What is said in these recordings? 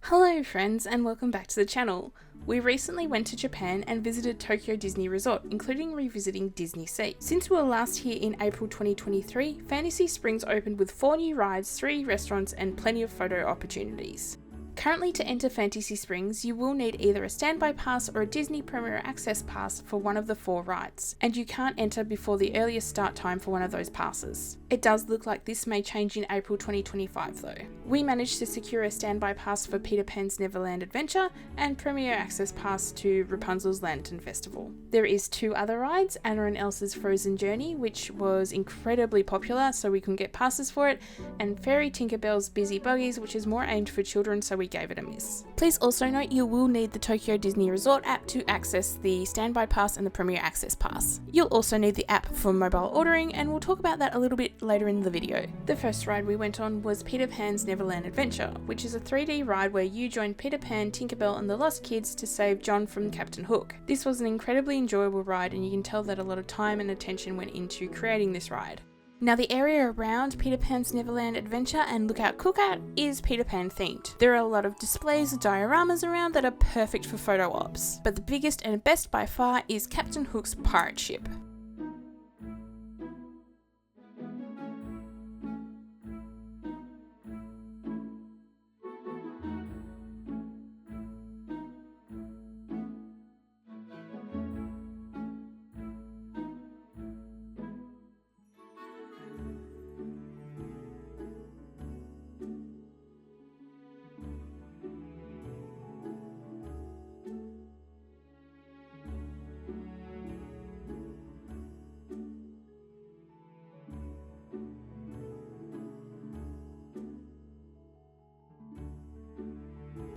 Hello friends and welcome back to the channel. We recently went to Japan and visited Tokyo Disney Resort, including revisiting Disneysea. Since we were last here in April 2023, Fantasy Springs opened with 4 new rides, 3 restaurants and plenty of photo opportunities. Currently, to enter Fantasy Springs, you will need either a standby pass or a Disney Premier Access pass for one of the 4 rides, and you can't enter before the earliest start time for one of those passes. It does look like this may change in April 2025 though. We managed to secure a standby pass for Peter Pan's Neverland Adventure and Premier Access pass to Rapunzel's Lantern Festival. There is 2 other rides, Anna and Elsa's Frozen Journey, which was incredibly popular so we couldn't get passes for it, and Fairy Tinkerbell's Busy Buggies, which is more aimed for children, so we gave it a miss. Please also note you will need the Tokyo Disney Resort app to access the standby pass and the Premier Access pass. You'll also need the app for mobile ordering, and we'll talk about that a little bit later in the video. The first ride we went on was Peter Pan's Neverland Adventure, which is a 3D ride where you join Peter Pan, Tinkerbell and the Lost Kids to save John from Captain Hook. This was an incredibly enjoyable ride, and you can tell that a lot of time and attention went into creating this ride. Now, the area around Peter Pan's Neverland Adventure and Lookout Cookout is Peter Pan themed. There are a lot of displays of dioramas around that are perfect for photo ops, but the biggest and best by far is Captain Hook's pirate ship.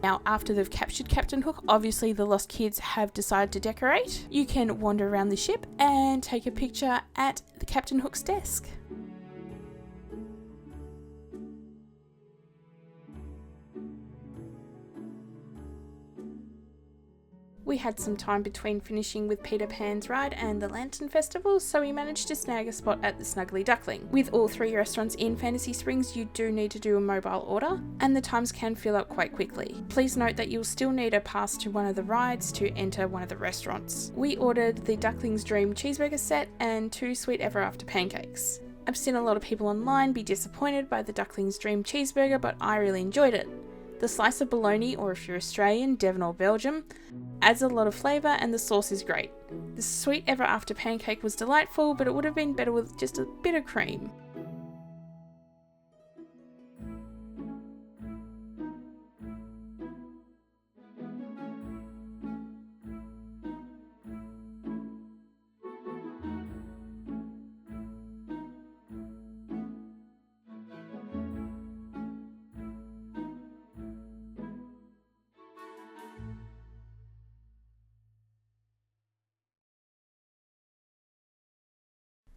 Now, after they've captured Captain Hook, obviously the Lost Kids have decided to decorate. You can wander around the ship and take a picture at the Captain Hook's desk. We had some time between finishing with Peter Pan's ride and the Lantern Festival, so we managed to snag a spot at the Snuggly Duckling. With all 3 restaurants in Fantasy Springs, you do need to do a mobile order, and the times can fill up quite quickly. Please note that you'll still need a pass to one of the rides to enter one of the restaurants. We ordered the Duckling's Dream cheeseburger set and 2 Sweet Ever After pancakes. I've seen a lot of people online be disappointed by the Duckling's Dream cheeseburger, but I really enjoyed it. The slice of bologna, or if you're Australian, Devon or Belgium, adds a lot of flavour and the sauce is great. The Sweet Ever After pancake was delightful, but it would have been better with just a bit of cream.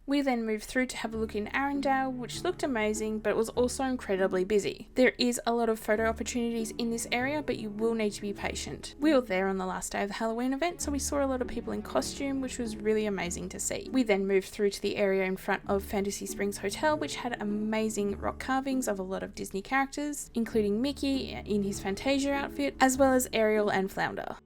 We then moved through to have a look in Arendelle, which looked amazing, but was also incredibly busy. There is a lot of photo opportunities in this area, but you will need to be patient. We were there on the last day of the Halloween event, so we saw a lot of people in costume, which was really amazing to see. We then moved through to the area in front of Fantasy Springs Hotel, which had amazing rock carvings of a lot of Disney characters, including Mickey in his Fantasia outfit, as well as Ariel and Flounder.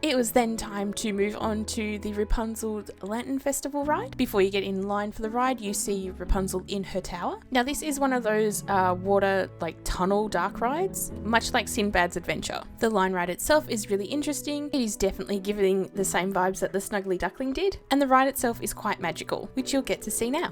It was then time to move on to the Rapunzel's Lantern Festival ride. Before you get in line for the ride, you see Rapunzel in her tower. Now, this is one of those water tunnel dark rides, much like Sinbad's Adventure. The line ride itself is really interesting. It is definitely giving the same vibes that the Snuggly Duckling did, and the ride itself is quite magical, which you'll get to see now.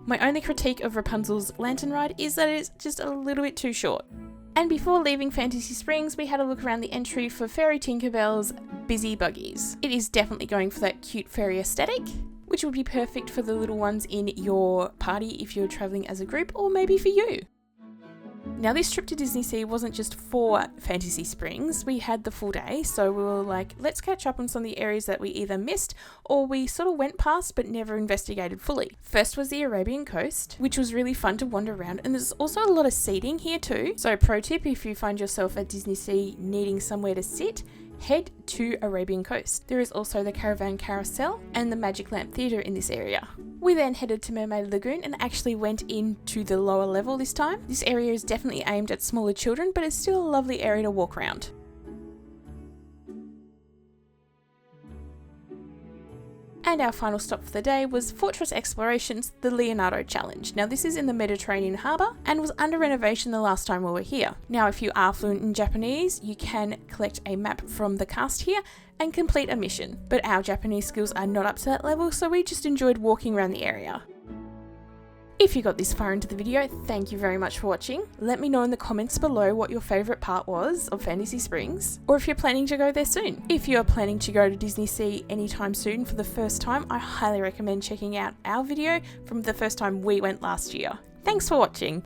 My only critique of Rapunzel's lantern ride is that it's just a little bit too short. And before leaving Fantasy Springs, we had a look around the entry for Fairy Tinkerbell's busy buggies. It is definitely going for that cute fairy aesthetic, which would be perfect for the little ones in your party if you're traveling as a group, or maybe for you. Now this trip to Disneysea wasn't just for Fantasy Springs, we had the full day, so we were like, let's catch up on some of the areas that we either missed or we sort of went past but never investigated fully. First was the Arabian coast, which was really fun to wander around, and there's also a lot of seating here too. So pro tip, if you find yourself at Disneysea needing somewhere to sit, head to Arabian Coast. There is also the Caravan Carousel and the Magic Lamp Theatre in this area. We then headed to Mermaid Lagoon and actually went into the lower level this time. This area is definitely aimed at smaller children, but it's still a lovely area to walk around. And our final stop for the day was Fortress Exploration's The Leonardo Challenge. Now this is in the Mediterranean harbour and was under renovation the last time we were here. Now if you are fluent in Japanese, you can collect a map from the cast here and complete a mission. But our Japanese skills are not up to that level, so we just enjoyed walking around the area. If you got this far into the video, thank you very much for watching. Let me know in the comments below what your favourite part was of Fantasy Springs, or if you're planning to go there soon. If you are planning to go to Disneysea anytime soon for the first time, I highly recommend checking out our video from the first time we went last year. Thanks for watching.